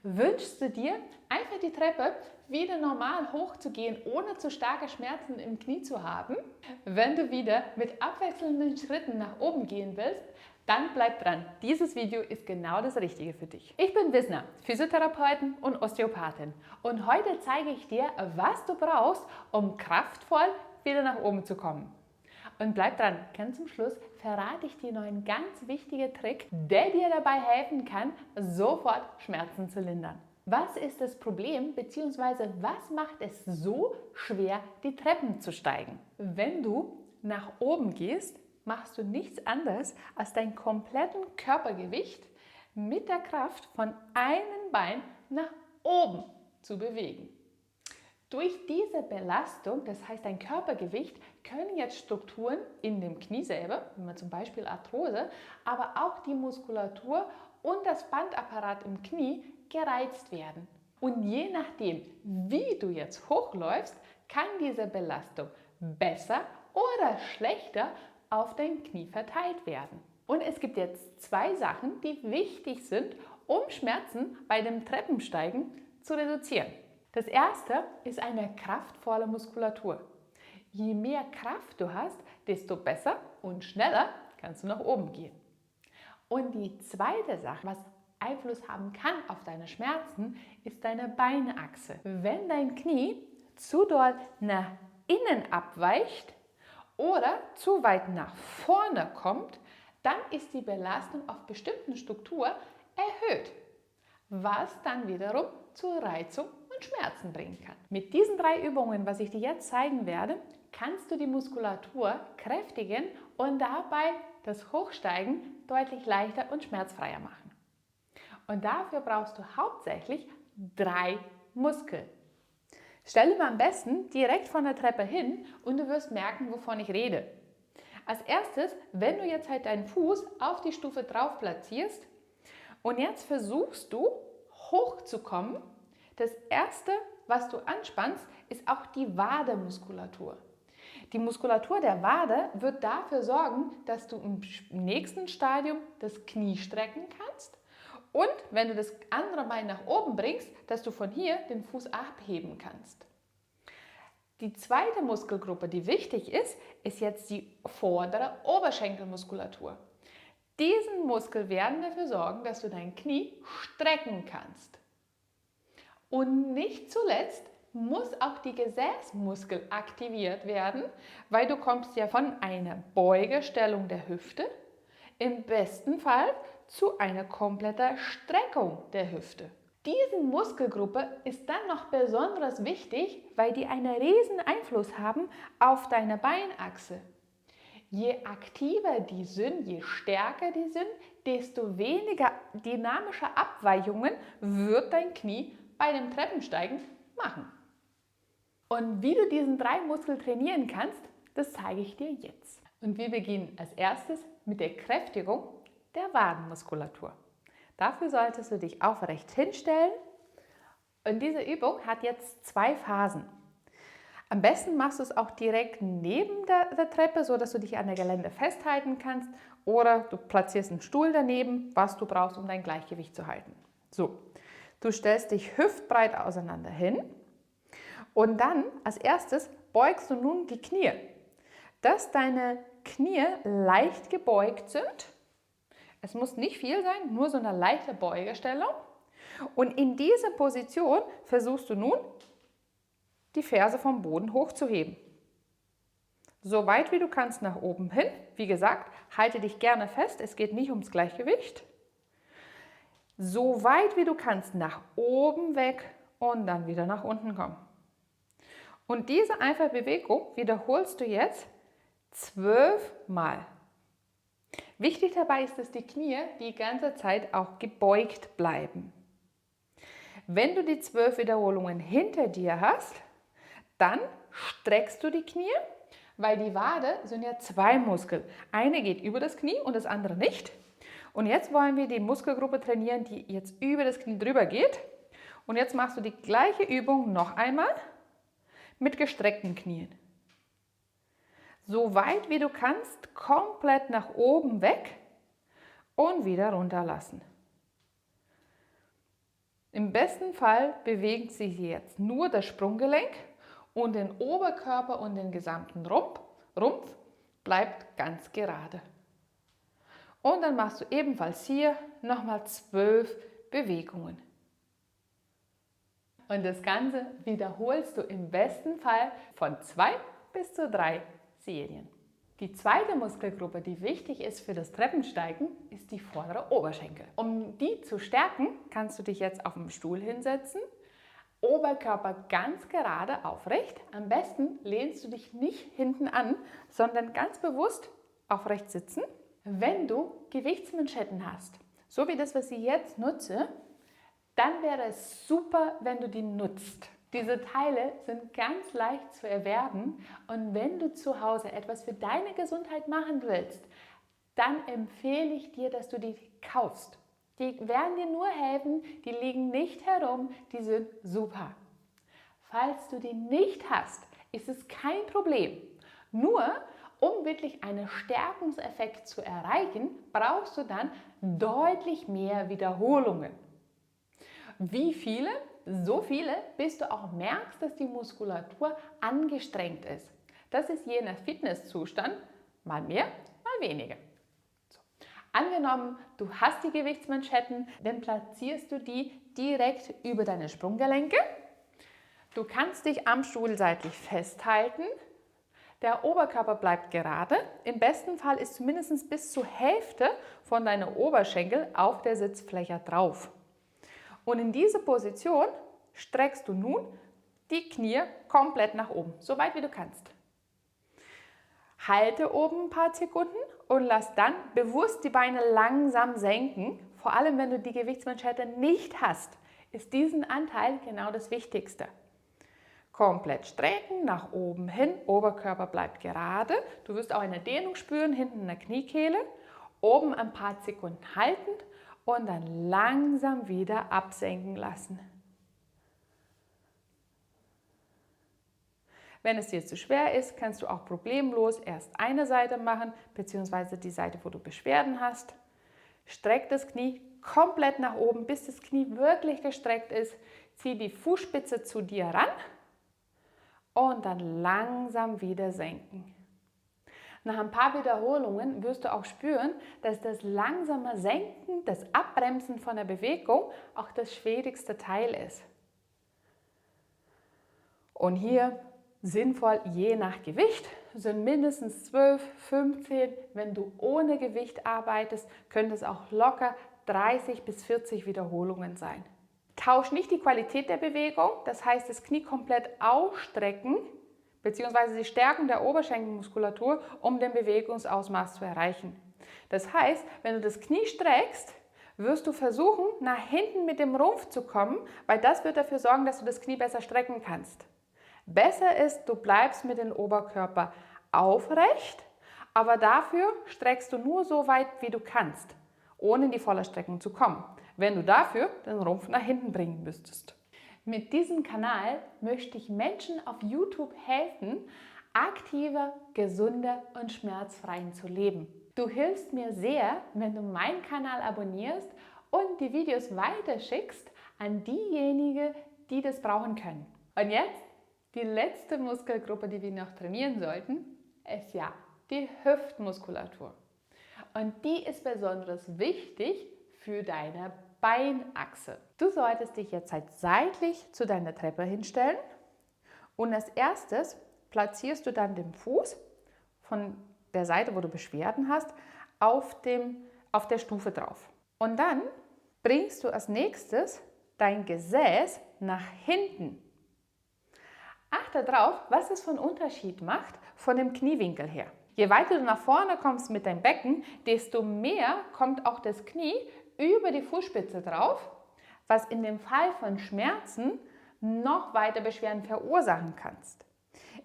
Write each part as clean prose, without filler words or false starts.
Wünschst du dir, einfach die Treppe wieder normal hochzugehen, ohne zu starke Schmerzen im Knie zu haben? Wenn du wieder mit abwechselnden Schritten nach oben gehen willst, dann bleib dran. Dieses Video ist genau das Richtige für dich. Ich bin Wisner, Physiotherapeutin und Osteopathin. Und heute zeige ich dir, was du brauchst, um kraftvoll wieder nach oben zu kommen. Und bleib dran, ganz zum Schluss verrate ich dir noch einen ganz wichtigen Trick, der dir dabei helfen kann, sofort Schmerzen zu lindern. Was ist das Problem bzw. was macht es so schwer, die Treppen zu steigen? Wenn du nach oben gehst, machst du nichts anderes, als dein kompletten Körpergewicht mit der Kraft von einem Bein nach oben zu bewegen. Durch diese Belastung, das heißt dein Körpergewicht, können jetzt Strukturen in dem Knie selber, wie man zum Beispiel Arthrose, aber auch die Muskulatur und das Bandapparat im Knie gereizt werden. Und je nachdem, wie du jetzt hochläufst, kann diese Belastung besser oder schlechter auf dein Knie verteilt werden. Und es gibt jetzt zwei Sachen, die wichtig sind, um Schmerzen bei dem Treppensteigen zu reduzieren. Das erste ist eine kraftvolle Muskulatur. Je mehr Kraft du hast, desto besser und schneller kannst du nach oben gehen. Und die zweite Sache, was Einfluss haben kann auf deine Schmerzen, ist deine Beinachse. Wenn dein Knie zu doll nach innen abweicht oder zu weit nach vorne kommt, dann ist die Belastung auf bestimmten Strukturen erhöht, was dann wiederum zur Reizung und Schmerzen bringen kann. Mit diesen 3 Übungen, was ich dir jetzt zeigen werde, kannst du die Muskulatur kräftigen und dabei das Hochsteigen deutlich leichter und schmerzfreier machen. Und dafür brauchst du hauptsächlich 3 Muskeln. Stell dir mal am besten direkt von der Treppe hin und du wirst merken, wovon ich rede. Als erstes, wenn du jetzt halt deinen Fuß auf die Stufe drauf platzierst und jetzt versuchst du hochzukommen, das erste, was du anspannst, ist auch die Wademuskulatur. Die Muskulatur der Wade wird dafür sorgen, dass du im nächsten Stadium das Knie strecken kannst und wenn du das andere Bein nach oben bringst, dass du von hier den Fuß abheben kannst. Die zweite Muskelgruppe, die wichtig ist, ist jetzt die vordere Oberschenkelmuskulatur. Diesen Muskel werden dafür sorgen, dass du dein Knie strecken kannst. Und nicht zuletzt muss auch die Gesäßmuskel aktiviert werden, weil du kommst ja von einer Beugestellung der Hüfte im besten Fall zu einer kompletten Streckung der Hüfte. Diese Muskelgruppe ist dann noch besonders wichtig, weil die einen riesen Einfluss haben auf deine Beinachse. Je aktiver die sind, je stärker die sind, desto weniger dynamische Abweichungen wird dein Knie bei dem Treppensteigen machen. Und wie du diesen 3 Muskeln trainieren kannst, das zeige ich dir jetzt. Und wir beginnen als erstes mit der Kräftigung der Wadenmuskulatur. Dafür solltest du dich aufrecht hinstellen und diese Übung hat jetzt 2 Phasen. Am besten machst du es auch direkt neben der Treppe, sodass du dich an der Geländer festhalten kannst oder du platzierst einen Stuhl daneben, was du brauchst, um dein Gleichgewicht zu halten. So, du stellst dich hüftbreit auseinander hin und dann als erstes beugst du nun die Knie, dass deine Knie leicht gebeugt sind. Es muss nicht viel sein, nur so eine leichte Beugestellung. Und in dieser Position versuchst du nun, die Ferse vom Boden hochzuheben. So weit wie du kannst nach oben hin. Wie gesagt, halte dich gerne fest, es geht nicht ums Gleichgewicht. So weit wie du kannst nach oben weg und dann wieder nach unten kommen. Und diese einfache Bewegung wiederholst du jetzt 12 Mal. Wichtig dabei ist, dass die Knie die ganze Zeit auch gebeugt bleiben. Wenn du die 12 Wiederholungen hinter dir hast, dann streckst du die Knie, weil die Wade sind ja 2 Muskeln. Eine geht über das Knie und das andere nicht. Und jetzt wollen wir die Muskelgruppe trainieren, die jetzt über das Knie drüber geht. Und jetzt machst du die gleiche Übung noch einmal mit gestreckten Knien. So weit wie du kannst, komplett nach oben weg und wieder runterlassen. Im besten Fall bewegt sich jetzt nur das Sprunggelenk und den Oberkörper und den gesamten Rumpf bleibt ganz gerade. Und dann machst du ebenfalls hier nochmal 12 Bewegungen. Und das Ganze wiederholst du im besten Fall von 2 bis zu 3 Serien. Die zweite Muskelgruppe, die wichtig ist für das Treppensteigen, ist die vordere Oberschenkel. Um die zu stärken, kannst du dich jetzt auf dem Stuhl hinsetzen, Oberkörper ganz gerade aufrecht. Am besten lehnst du dich nicht hinten an, sondern ganz bewusst aufrecht sitzen. Wenn du Gewichtsmanschetten hast, so wie das, was ich jetzt nutze, dann wäre es super, wenn du die nutzt. Diese Teile sind ganz leicht zu erwerben und wenn du zu Hause etwas für deine Gesundheit machen willst, dann empfehle ich dir, dass du die kaufst. Die werden dir nur helfen, die liegen nicht herum, die sind super. Falls du die nicht hast, ist es kein Problem. Nur, um wirklich einen Stärkungseffekt zu erreichen, brauchst du dann deutlich mehr Wiederholungen. Wie viele? So viele, bis du auch merkst, dass die Muskulatur angestrengt ist. Das ist je nach Fitnesszustand mal mehr, mal weniger. So. Angenommen, du hast die Gewichtsmanschetten, dann platzierst du die direkt über deine Sprunggelenke. Du kannst dich am Stuhl seitlich festhalten. Der Oberkörper bleibt gerade. Im besten Fall ist zumindest bis zur Hälfte von deiner Oberschenkel auf der Sitzfläche drauf. Und in dieser Position streckst du nun die Knie komplett nach oben, so weit wie du kannst. Halte oben ein paar Sekunden und lass dann bewusst die Beine langsam senken. Vor allem, wenn du die Gewichtsmanschette nicht hast, ist diesen Anteil genau das Wichtigste. Komplett strecken, nach oben hin, Oberkörper bleibt gerade. Du wirst auch eine Dehnung spüren hinten in der Kniekehle. Oben ein paar Sekunden halten und dann langsam wieder absenken lassen. Wenn es dir zu schwer ist, kannst du auch problemlos erst eine Seite machen, beziehungsweise die Seite, wo du Beschwerden hast. Streck das Knie komplett nach oben, bis das Knie wirklich gestreckt ist. Zieh die Fußspitze zu dir ran und dann langsam wieder senken. Nach ein paar Wiederholungen wirst du auch spüren, dass das langsame Senken, das Abbremsen von der Bewegung auch das schwierigste Teil ist. Und hier sinnvoll je nach Gewicht sind mindestens 12, 15. Wenn du ohne Gewicht arbeitest, können es auch locker 30 bis 40 Wiederholungen sein. Tausch nicht die Qualität der Bewegung, das heißt das Knie komplett ausstrecken, beziehungsweise die Stärkung der Oberschenkelmuskulatur, um den Bewegungsausmaß zu erreichen. Das heißt, wenn du das Knie streckst, wirst du versuchen, nach hinten mit dem Rumpf zu kommen, weil das wird dafür sorgen, dass du das Knie besser strecken kannst. Besser ist, du bleibst mit dem Oberkörper aufrecht, aber dafür streckst du nur so weit, wie du kannst, ohne in die volle Streckung zu kommen, wenn du dafür den Rumpf nach hinten bringen müsstest. Mit diesem Kanal möchte ich Menschen auf YouTube helfen, aktiver, gesunder und schmerzfrei zu leben. Du hilfst mir sehr, wenn du meinen Kanal abonnierst und die Videos weiterschickst an diejenigen, die das brauchen können. Und jetzt die letzte Muskelgruppe, die wir noch trainieren sollten, ist ja die Hüftmuskulatur. Und die ist besonders wichtig für deine Beinachse. Du solltest dich jetzt halt seitlich zu deiner Treppe hinstellen und als erstes platzierst du dann den Fuß von der Seite, wo du Beschwerden hast, auf der Stufe drauf. Und dann bringst du als nächstes dein Gesäß nach hinten. Achte darauf, was es für einen Unterschied macht von dem Kniewinkel her. Je weiter du nach vorne kommst mit deinem Becken, desto mehr kommt auch das Knie über die Fußspitze drauf, was in dem Fall von Schmerzen noch weiter Beschwerden verursachen kannst.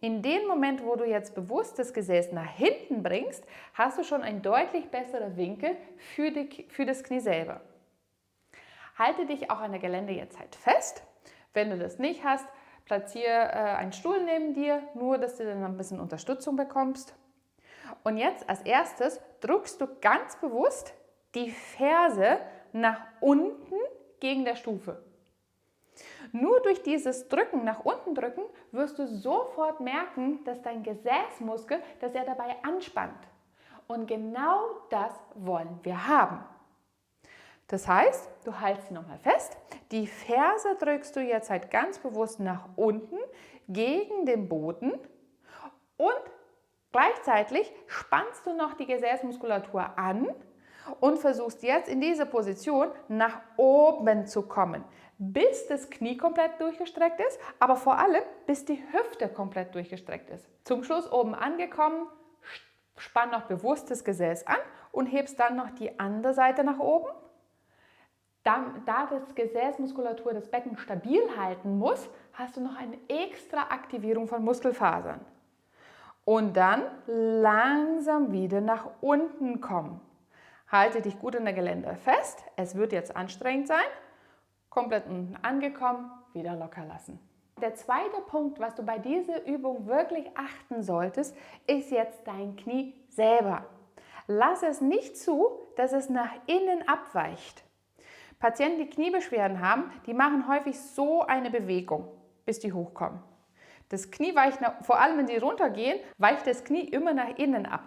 In dem Moment, wo du jetzt bewusst das Gesäß nach hinten bringst, hast du schon einen deutlich besseren Winkel für das Knie selber. Halte dich auch an der Gelände jetzt halt fest. Wenn du das nicht hast, platziere einen Stuhl neben dir, nur dass du dann ein bisschen Unterstützung bekommst. Und jetzt als erstes drückst du ganz bewusst die Ferse nach unten gegen der Stufe. Nur durch dieses Drücken, nach unten drücken, wirst du sofort merken, dass dein Gesäßmuskel, dass er dabei anspannt. Und genau das wollen wir haben. Das heißt, du hältst sie nochmal fest, die Ferse drückst du jetzt halt ganz bewusst nach unten gegen den Boden und gleichzeitig spannst du noch die Gesäßmuskulatur an und versuchst jetzt in diese Position nach oben zu kommen, bis das Knie komplett durchgestreckt ist, aber vor allem bis die Hüfte komplett durchgestreckt ist. Zum Schluss oben angekommen, spann noch bewusst das Gesäß an und hebst dann noch die andere Seite nach oben. Da das Gesäßmuskulatur das Becken stabil halten muss, hast du noch eine extra Aktivierung von Muskelfasern. Und dann langsam wieder nach unten kommen. Halte dich gut in der Geländer fest. Es wird jetzt anstrengend sein. Komplett unten angekommen, wieder locker lassen. Der zweite Punkt, was du bei dieser Übung wirklich achten solltest, ist jetzt dein Knie selber. Lass es nicht zu, dass es nach innen abweicht. Patienten, die Kniebeschwerden haben, die machen häufig so eine Bewegung, bis die hochkommen. Das Knie weicht, vor allem wenn sie runtergehen, weicht das Knie immer nach innen ab.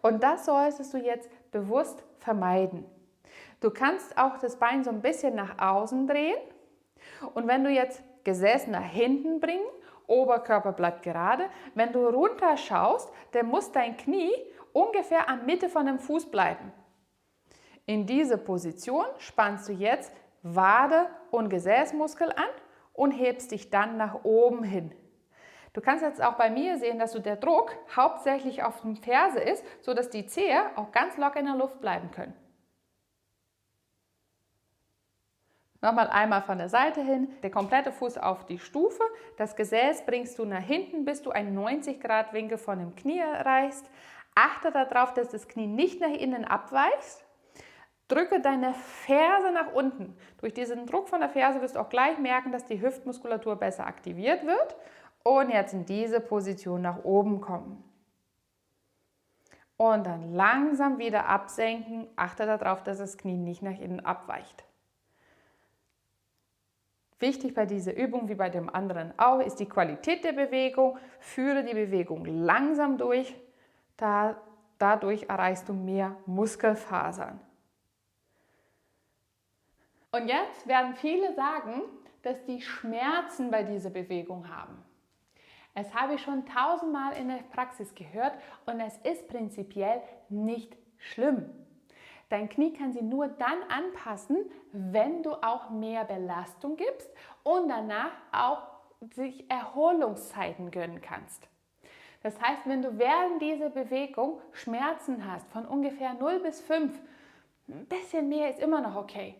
Und das solltest du jetzt bewusst vermeiden. Du kannst auch das Bein so ein bisschen nach außen drehen und wenn du jetzt Gesäß nach hinten bringen, Oberkörper bleibt gerade, wenn du runter schaust, dann muss dein Knie ungefähr an Mitte von dem Fuß bleiben. In dieser Position spannst du jetzt Wade und Gesäßmuskel an und hebst dich dann nach oben hin. Du kannst jetzt auch bei mir sehen, dass der Druck hauptsächlich auf den Ferse ist, sodass die Zehe auch ganz locker in der Luft bleiben können. Nochmal einmal von der Seite hin, der komplette Fuß auf die Stufe, das Gesäß bringst du nach hinten, bis du einen 90-Grad-Winkel von dem Knie erreichst. Achte darauf, dass das Knie nicht nach innen abweicht. Drücke deine Ferse nach unten. Durch diesen Druck von der Ferse wirst du auch gleich merken, dass die Hüftmuskulatur besser aktiviert wird. Und jetzt in diese Position nach oben kommen. Und dann langsam wieder absenken. Achte darauf, dass das Knie nicht nach innen abweicht. Wichtig bei dieser Übung, wie bei dem anderen auch, ist die Qualität der Bewegung. Führe die Bewegung langsam durch. Dadurch erreichst du mehr Muskelfasern. Und jetzt werden viele sagen, dass die Schmerzen bei dieser Bewegung haben. Es habe ich schon 1000-mal in der Praxis gehört und es ist prinzipiell nicht schlimm. Dein Knie kann sie nur dann anpassen, wenn du auch mehr Belastung gibst und danach auch sich Erholungszeiten gönnen kannst. Das heißt, wenn du während dieser Bewegung Schmerzen hast von ungefähr 0 bis 5, ein bisschen mehr ist immer noch okay.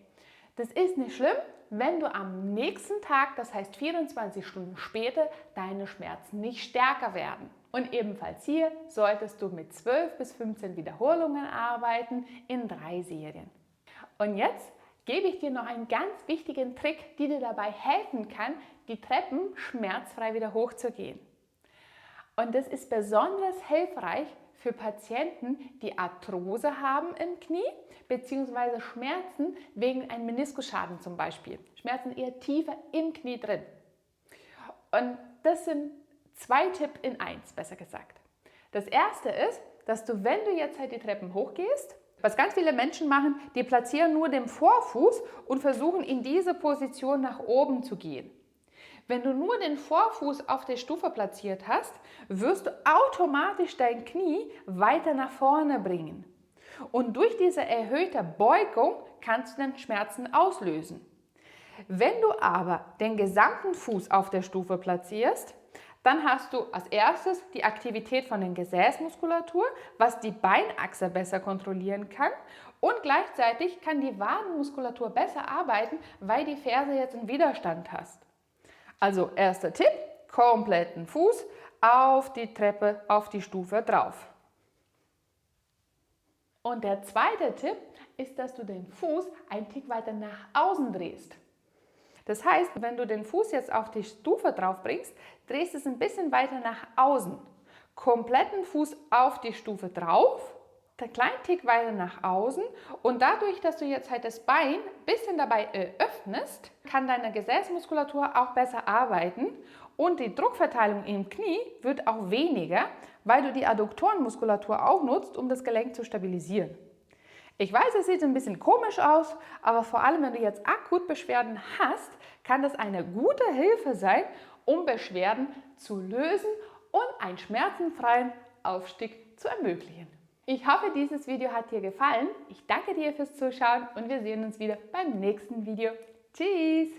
Das ist nicht schlimm, wenn du am nächsten Tag, das heißt 24 Stunden später, deine Schmerzen nicht stärker werden. Und ebenfalls hier solltest du mit 12 bis 15 Wiederholungen arbeiten in 3 Serien. Und jetzt gebe ich dir noch einen ganz wichtigen Trick, der dir dabei helfen kann, die Treppen schmerzfrei wieder hochzugehen. Und das ist besonders hilfreich für Patienten, die Arthrose haben im Knie, bzw. Schmerzen wegen einem Meniskusschaden zum Beispiel. Schmerzen eher tiefer im Knie drin. Und das sind 2 Tipps in 1, besser gesagt. Das erste ist, dass du, wenn du jetzt halt die Treppen hochgehst, was ganz viele Menschen machen, die platzieren nur den Vorfuß und versuchen in diese Position nach oben zu gehen. Wenn du nur den Vorfuß auf der Stufe platziert hast, wirst du automatisch dein Knie weiter nach vorne bringen. Und durch diese erhöhte Beugung kannst du dann Schmerzen auslösen. Wenn du aber den gesamten Fuß auf der Stufe platzierst, dann hast du als erstes die Aktivität von der Gesäßmuskulatur, was die Beinachse besser kontrollieren kann. Und gleichzeitig kann die Wadenmuskulatur besser arbeiten, weil die Ferse jetzt einen Widerstand hast. Also erster Tipp, kompletten Fuß auf die Treppe, auf die Stufe drauf. Und der zweite Tipp ist, dass du den Fuß einen Tick weiter nach außen drehst. Das heißt, wenn du den Fuß jetzt auf die Stufe drauf bringst, drehst es ein bisschen weiter nach außen. Kompletten Fuß auf die Stufe drauf, einen kleinen Tick weiter nach außen und dadurch, dass du jetzt halt das Bein ein bisschen dabei öffnest, kann deine Gesäßmuskulatur auch besser arbeiten und die Druckverteilung im Knie wird auch weniger, weil du die Adduktorenmuskulatur auch nutzt, um das Gelenk zu stabilisieren. Ich weiß, es sieht ein bisschen komisch aus, aber vor allem, wenn du jetzt akut Beschwerden hast, kann das eine gute Hilfe sein, um Beschwerden zu lösen und einen schmerzenfreien Aufstieg zu ermöglichen. Ich hoffe, dieses Video hat dir gefallen. Ich danke dir fürs Zuschauen und wir sehen uns wieder beim nächsten Video. Tschüss!